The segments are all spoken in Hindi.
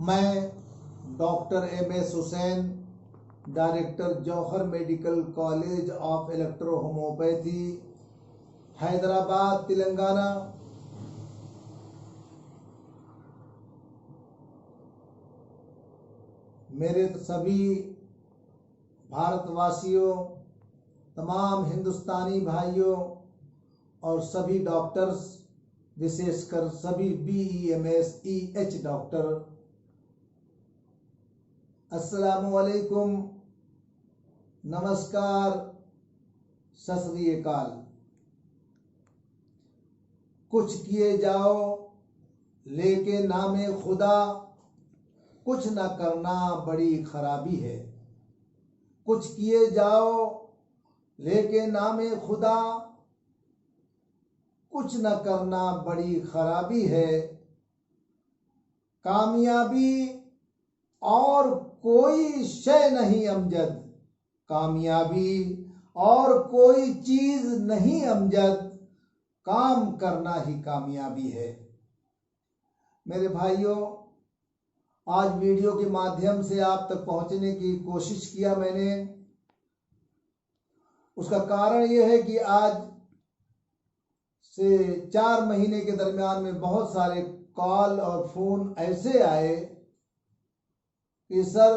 मैं डॉक्टर एम.एस. Hussain, director Jauhar medical college of electro homeopathy, Hyderabad, Telangana. मेरे सभी भारतवासियों, तमाम हिंदुस्तानी भाइयों और सभी डॉक्टर्स, विशेषकर सभी BEMS EH डॉक्टर, अस्सलामुअलैकुम, नमस्कार, सत श्री अकाल। कुछ किए जाओ लेके नामे खुदा, कुछ न करना बड़ी खराबी है। कुछ किए जाओ लेके नामे खुदा, कुछ न करना बड़ी खराबी है। कामयाबी और कोई शय नहीं अमजद, कामयाबी और कोई चीज नहीं अमजद, काम करना ही कामयाबी है। मेरे भाइयों, आज वीडियो के माध्यम से आप तक पहुंचने की कोशिश किया मैंने। उसका कारण यह है कि आज से 4 महीने के दरमियान में बहुत सारे कॉल और फोन ऐसे आए कि सर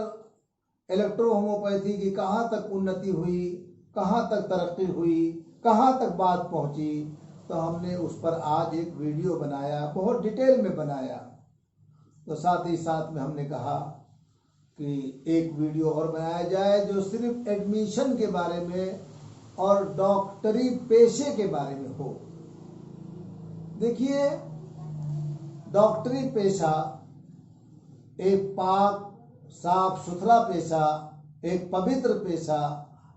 इलेक्ट्रो होम्योपैथी की कहाँ तक उन्नति हुई, कहाँ तक तरक्की हुई, कहाँ तक बात पहुँची। तो हमने उस पर आज एक वीडियो बनाया, बहुत डिटेल में बनाया। तो साथ ही साथ में हमने कहा कि एक वीडियो और बनाया जाए जो सिर्फ एडमिशन के बारे में और डॉक्टरी पेशे के बारे में हो। देखिए, डॉक्टरी पेशा एक पाक साफ सुथरा पेशा, एक पवित्र पेशा,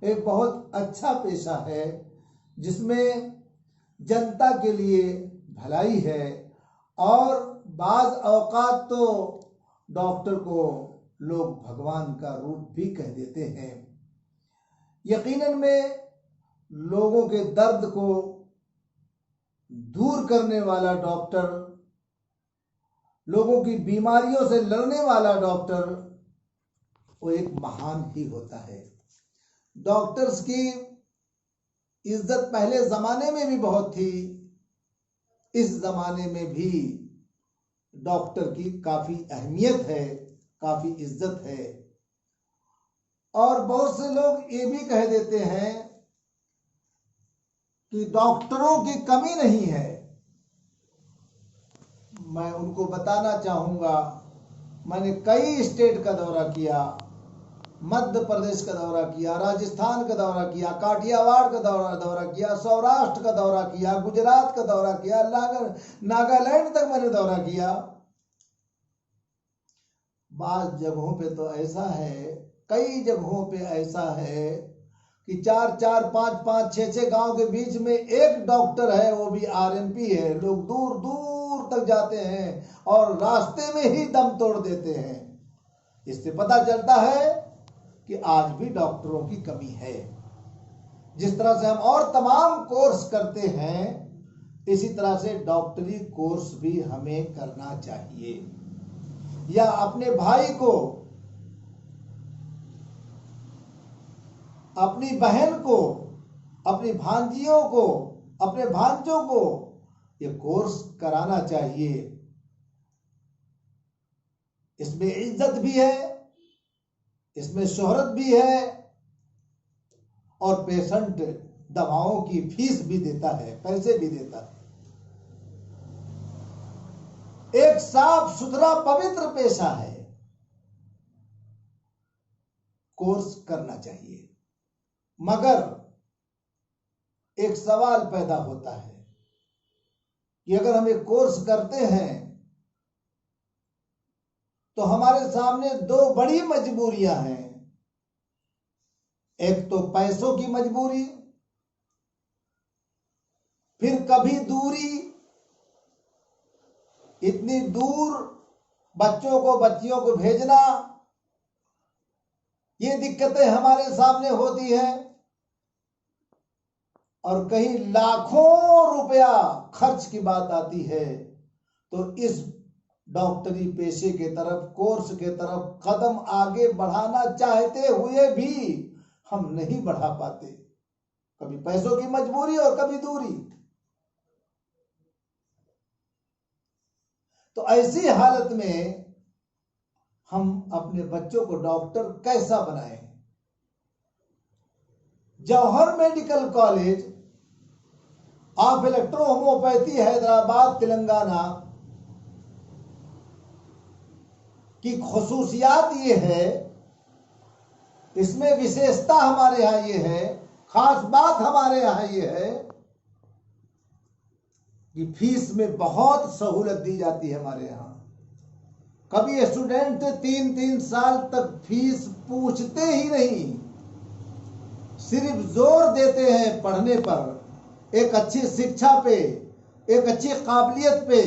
एक बहुत अच्छा पेशा है जिसमें जनता के लिए भलाई है। और बाज औकात तो डॉक्टर को लोग भगवान का रूप भी कह देते हैं। यकीनन में लोगों के दर्द को दूर करने वाला डॉक्टर, लोगों की बीमारियों से लड़ने वाला डॉक्टर, वो एक महान ही होता है। डॉक्टर्स की इज्जत पहले जमाने में भी बहुत थी, इस जमाने में भी डॉक्टर की काफी अहमियत है, काफी इज्जत है। और बहुत से लोग ये भी कह देते हैं कि डॉक्टरों की कमी नहीं है। मैं उनको बताना चाहूंगा, मैंने कई स्टेट का दौरा किया, मध्य प्रदेश का दौरा किया, राजस्थान का दौरा किया, काठियावाड़ का दौरा किया, सौराष्ट्र का दौरा किया, गुजरात का दौरा किया, नागालैंड तक मैंने दौरा किया। बाज़ जगहों पे तो ऐसा है, कई जगहों पे ऐसा है कि 4-4, 5-5, 6-6 गांव के बीच में एक डॉक्टर है, वो भी RMP है। लोग दूर दूर तक जाते हैं और रास्ते में ही दम तोड़ देते हैं। इससे पता चलता है कि आज भी डॉक्टरों की कमी है। जिस तरह से हम और तमाम कोर्स करते हैं, इसी तरह से डॉक्टरी कोर्स भी हमें करना चाहिए। या अपने भाई को, अपनी बहन को, अपनी भांजियों को, अपने भांजों को ये कोर्स कराना चाहिए। इसमें इज्जत भी है, इसमें शोहरत भी है और पेशेंट दवाओं की फीस भी देता है, पैसे भी देता है। एक साफ सुथरा पवित्र पेशा है, कोर्स करना चाहिए। मगर एक सवाल पैदा होता है कि अगर हम एक कोर्स करते हैं तो हमारे सामने 2 बड़ी मजबूरियां हैं। एक तो पैसों की मजबूरी, फिर कभी दूरी। इतनी दूर बच्चों को, बच्चियों को भेजना, ये दिक्कतें हमारे सामने होती हैं। और कहीं लाखों रुपया खर्च की बात आती है तो इस डॉक्टरी पेशे के तरफ, कोर्स के तरफ कदम आगे बढ़ाना चाहते हुए भी हम नहीं बढ़ा पाते। कभी पैसों की मजबूरी और कभी दूरी। तो ऐसी हालत में हम अपने बच्चों को डॉक्टर कैसा बनाएं? Jauhar medical college of electro homeopathy Hyderabad Telangana की खुसूसियात ये है, इसमें विशेषता हमारे यहाँ ये है, खास बात हमारे यहाँ ये है कि फीस में बहुत सहूलत दी जाती है हमारे यहाँ। कभी स्टूडेंट 3-3 साल तक फीस पूछते ही नहीं, सिर्फ जोर देते हैं पढ़ने पर, एक अच्छी शिक्षा पे, एक अच्छी काबिलियत पे।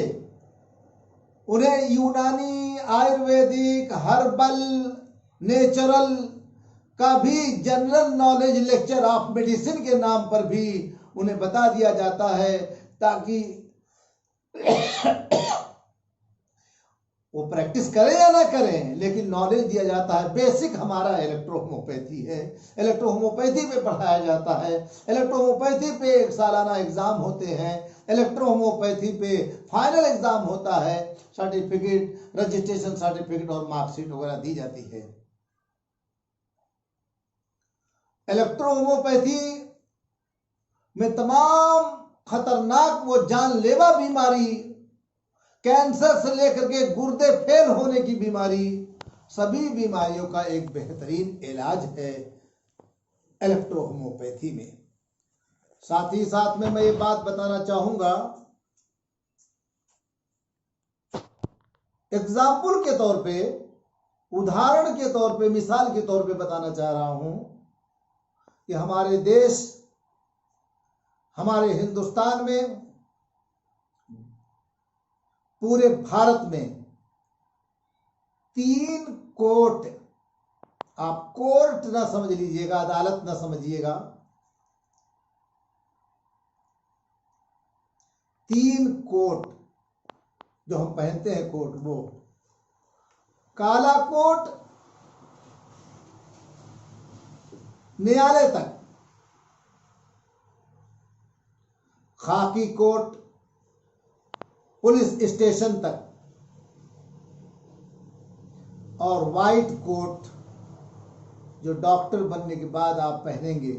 उन्हें यूनानी, आयुर्वेदिक, हर्बल, नेचुरल का भी general knowledge lecture of medicine के नाम पर भी उन्हें बता दिया जाता है, ताकि वो प्रैक्टिस करें या ना करें, लेकिन नॉलेज दिया जाता है। बेसिक हमारा इलेक्ट्रो होम्योपैथी है, इलेक्ट्रो होम्योपैथी पे पढ़ाया जाता है। इलेक्ट्रो होम्योपैथी पे एक सालाना एग्जाम होते हैं, इलेक्ट्रो होम्योपैथी पे फाइनल एग्जाम होता है, सर्टिफिकेट, रजिस्ट्रेशन सर्टिफिकेट और मार्कशीट वगैरह दी जाती है। इलेक्ट्रो होम्योपैथी में तमाम खतरनाक वो जानलेवा बीमारी, कैंसर से लेकर के गुर्दे फेल होने की बीमारी, सभी बीमारियों का एक बेहतरीन इलाज है इलेक्ट्रो होम्योपैथी में। साथ ही साथ में मैं ये बात बताना चाहूंगा, एग्जाम्पल के तौर पे, उदाहरण के तौर पे, मिसाल के तौर पे बताना चाह रहा हूं कि हमारे देश, हमारे हिंदुस्तान में, पूरे भारत में 3 कोर्ट, आप कोर्ट ना समझ लीजिएगा, अदालत ना समझिएगा, 3 कोट जो हम पहनते हैं कोट, वो काला कोट न्यायालय तक, खाकी कोट पुलिस स्टेशन तक, और वाइट कोट जो डॉक्टर बनने के बाद आप पहनेंगे।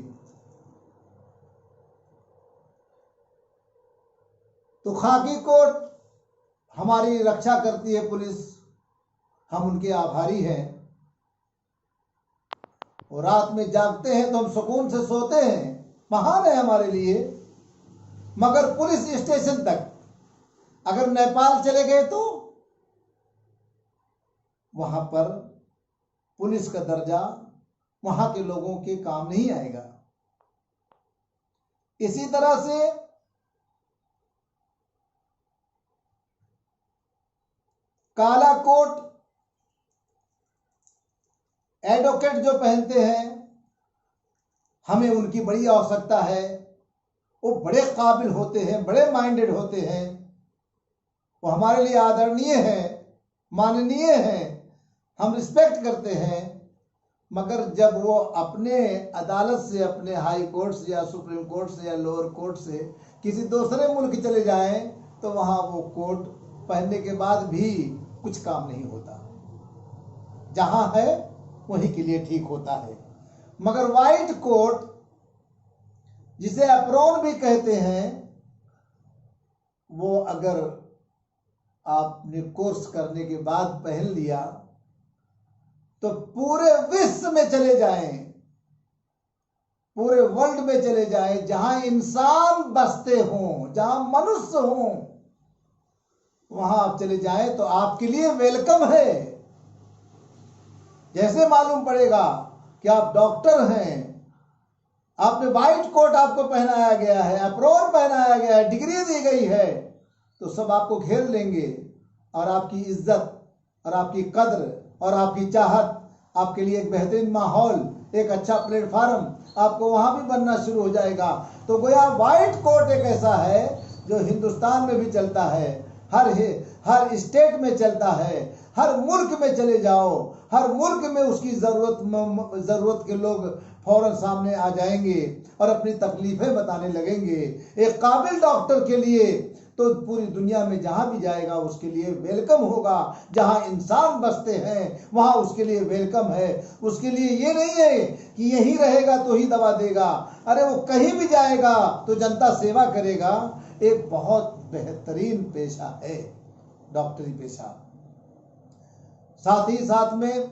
तो खाकी कोट हमारी रक्षा करती है पुलिस, हम उनके आभारी हैं। और रात में जागते हैं तो हम सुकून से सोते हैं, महान है हमारे लिए। मगर पुलिस स्टेशन तक अगर नेपाल चले गए तो वहां पर पुलिस का दर्जा वहां के लोगों के काम नहीं आएगा। इसी तरह से काला कोट एडवोकेट जो पहनते हैं, हमें उनकी बड़ी आवश्यकता है। वो बड़े काबिल होते हैं, बड़े माइंडेड होते हैं, वो हमारे लिए आदरणीय हैं, माननीय हैं, हम रिस्पेक्ट करते हैं। मगर जब वो अपने अदालत से, अपने हाई कोर्ट से या सुप्रीम कोर्ट से या लोअर कोर्ट से किसी दूसरे मुल्क चले जाएं, तो वहां वो कोट पहनने के बाद भी कुछ काम नहीं होता। जहां है वहीं के लिए ठीक होता है। मगर वाइट कोट, जिसे एप्रॉन भी कहते हैं, वो अगर आपने कोर्स करने के बाद पहन लिया तो पूरे विश्व में चले जाएं, पूरे वर्ल्ड में चले जाएं, जहां इंसान बसते हों, जहां मनुष्य हों, वहां आप चले जाएं तो आपके लिए वेलकम है। जैसे मालूम पड़ेगा कि आप डॉक्टर हैं, आपने व्हाइट कोट आपको पहनाया गया है, एप्रॉन पहनाया गया है, डिग्री दी गई है, तो सब आपको घेर लेंगे और आपकी इज्जत और आपकी कद्र और आपकी चाहत, आपके लिए एक बेहतरीन माहौल, एक अच्छा प्लेटफार्म आपको वहां भी बनना शुरू हो जाएगा। तो गोया व्हाइट कोट एक ऐसा है जो हिंदुस्तान में भी चलता है, हर स्टेट में चलता है, हर मुल्क में चले जाओ, हर मुल्क में उसकी ज़रूरत के लोग फौरन सामने आ जाएंगे और अपनी तकलीफें बताने लगेंगे। एक काबिल डॉक्टर के लिए तो पूरी दुनिया में जहां भी जाएगा उसके लिए वेलकम होगा। जहां इंसान बसते हैं वहां उसके लिए वेलकम है। उसके लिए ये नहीं है कि यहीं रहेगा तो ही दवा देगा, अरे वो कहीं भी जाएगा तो जनता सेवा करेगा। एक बहुत बेहतरीन पेशा है डॉक्टरी पेशा। साथ ही साथ में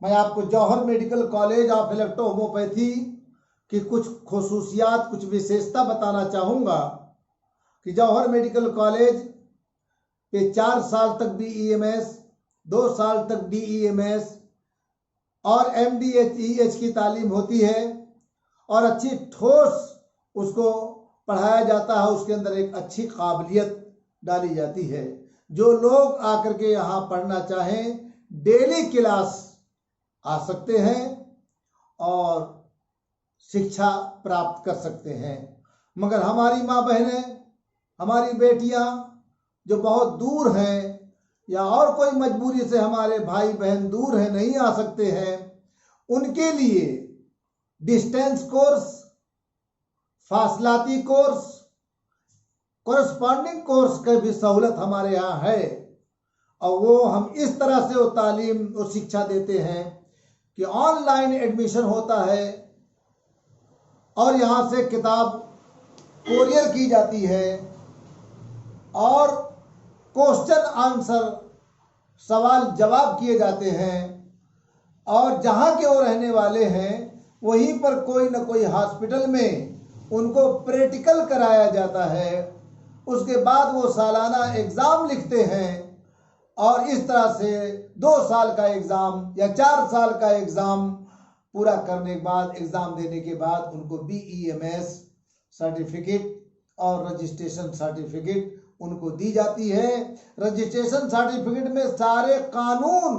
मैं आपको Jauhar medical college of electro homeopathy की कुछ खुसूसियात, कुछ विशेषता बताना चाहूँगा कि जौहर मेडिकल कॉलेज पे 4 साल तक BEMS, 2 साल तक DEMS और MDEH की तालीम होती है और अच्छी ठोस उसको पढ़ाया जाता है। उसके अंदर एक अच्छी काबिलियत डाली जाती है। जो लोग आकर के यहाँ पढ़ना चाहें डेली क्लास आ सकते हैं और शिक्षा प्राप्त कर सकते हैं। मगर हमारी माँ बहनें, हमारी बेटियां जो बहुत दूर हैं या और कोई मजबूरी से हमारे भाई बहन दूर हैं, नहीं आ सकते हैं, उनके लिए डिस्टेंस कोर्स, फासलाती कोर्स, कोरस्पॉन्डिंग कोर्स की भी सहूलत हमारे यहाँ है। और वो हम इस तरह से वो तालीम और शिक्षा देते हैं कि ऑनलाइन एडमिशन होता है और यहाँ से किताब कोरियर की जाती है और क्वेश्चन आंसर, सवाल जवाब किए जाते हैं और जहाँ के वो रहने वाले हैं वहीं पर कोई न कोई हॉस्पिटल में उनको प्रैक्टिकल कराया जाता है। उसके बाद वो सालाना एग्ज़ाम लिखते हैं और इस तरह से 2 साल का एग्ज़ाम या 4 साल का एग्ज़ाम पूरा करने के बाद, एग्ज़ाम देने के बाद उनको BEMS सर्टिफिकेट और रजिस्ट्रेशन सर्टिफिकेट उनको दी जाती है। रजिस्ट्रेशन सर्टिफिकेट में सारे कानून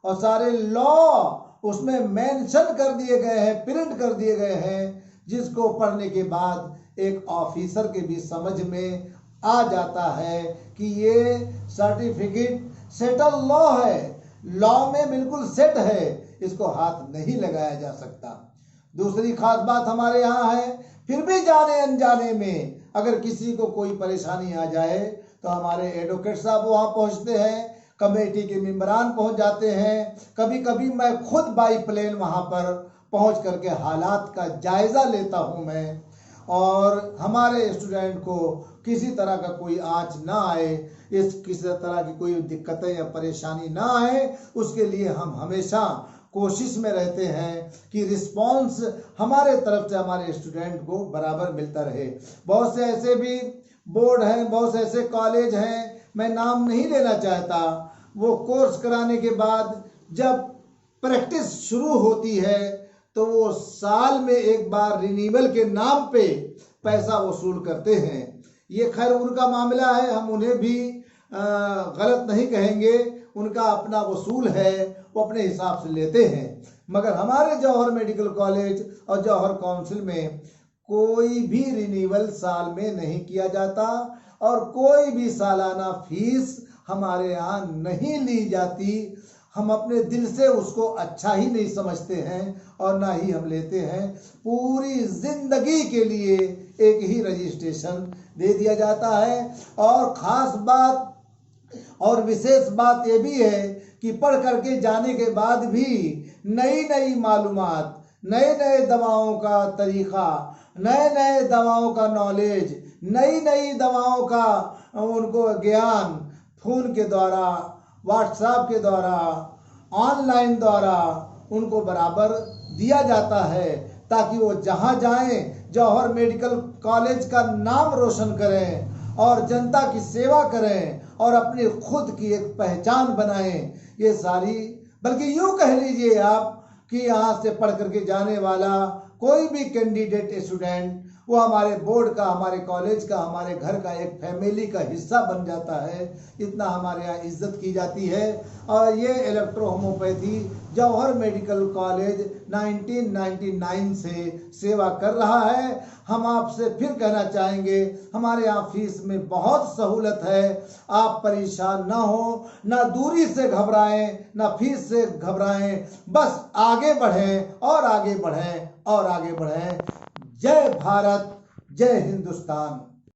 और सारे लॉ उसमें मेंशन कर दिए गए हैं, प्रिंट कर दिए गए हैं, जिसको पढ़ने के बाद एक ऑफिसर के भी समझ में आ जाता है कि ये सर्टिफिकेट सेटल लॉ है, लॉ में बिल्कुल सेट है, इसको हाथ नहीं लगाया जा सकता। दूसरी खास बात हमारे यहाँ है, फिर भी जाने अनजाने में अगर किसी को कोई परेशानी आ जाए तो हमारे एडवोकेट साहब वहाँ पहुँचते हैं, कमेटी के मेंबरान पहुँच जाते हैं। कभी कभी मैं खुद बाई प्लेन वहाँ पर पहुँच करके हालात का जायज़ा लेता हूँ मैं, और हमारे स्टूडेंट को किसी तरह का कोई आँच ना आए, किसी तरह की कोई दिक्कतें या परेशानी ना आए, उसके लिए हम हमेशा कोशिश में रहते हैं कि रिस्पांस हमारे तरफ से हमारे स्टूडेंट को बराबर मिलता रहे। बहुत से ऐसे भी बोर्ड हैं, बहुत से ऐसे कॉलेज हैं, मैं नाम नहीं लेना चाहता, वो कोर्स कराने के बाद जब प्रैक्टिस शुरू होती है तो वो साल में एक बार रिन्यूअल के नाम पे पैसा वसूल करते हैं। ये खैर उनका मामला है, हम उन्हें भी गलत नहीं कहेंगे, उनका अपना वसूल है, वो अपने हिसाब से लेते हैं। मगर हमारे जौहर मेडिकल कॉलेज और जौहर काउंसिल में कोई भी रिन्यूअल साल में नहीं किया जाता और कोई भी सालाना फीस हमारे यहाँ नहीं ली जाती। हम अपने दिल से उसको अच्छा ही नहीं समझते हैं और ना ही हम लेते हैं। पूरी जिंदगी के लिए एक ही रजिस्ट्रेशन दे दिया जाता है। और ख़ास बात और विशेष बात ये भी है कि पढ़ करके जाने के बाद भी नई नई मालूमात, नए नए दवाओं का तरीक़ा, नए नए दवाओं का नॉलेज, नई नई दवाओं का उनको ज्ञान फ़ोन के द्वारा, व्हाट्सएप के द्वारा, ऑनलाइन द्वारा उनको बराबर दिया जाता है, ताकि वो जहाँ जाएं जौहर मेडिकल कॉलेज का नाम रोशन करें और जनता की सेवा करें और अपनी खुद की एक पहचान बनाएं। ये सारी, बल्कि यूँ कह लीजिए आप कि यहाँ से पढ़ करके जाने वाला कोई भी कैंडिडेट स्टूडेंट वो हमारे बोर्ड का, हमारे कॉलेज का, हमारे घर का एक फैमिली का हिस्सा बन जाता है। इतना हमारे यहाँ इज्जत की जाती है। और ये इलेक्ट्रो होम्योपैथी जौहर मेडिकल कॉलेज 1999 से सेवा कर रहा है। हम आपसे फिर कहना चाहेंगे, हमारे यहाँ फीस में बहुत सहूलत है। आप परेशान ना हो, ना दूरी से घबराएं, ना फीस से घबराएं, बस आगे बढ़ें और आगे बढ़ें और आगे बढ़ें। जय भारत, जय हिंदुस्तान।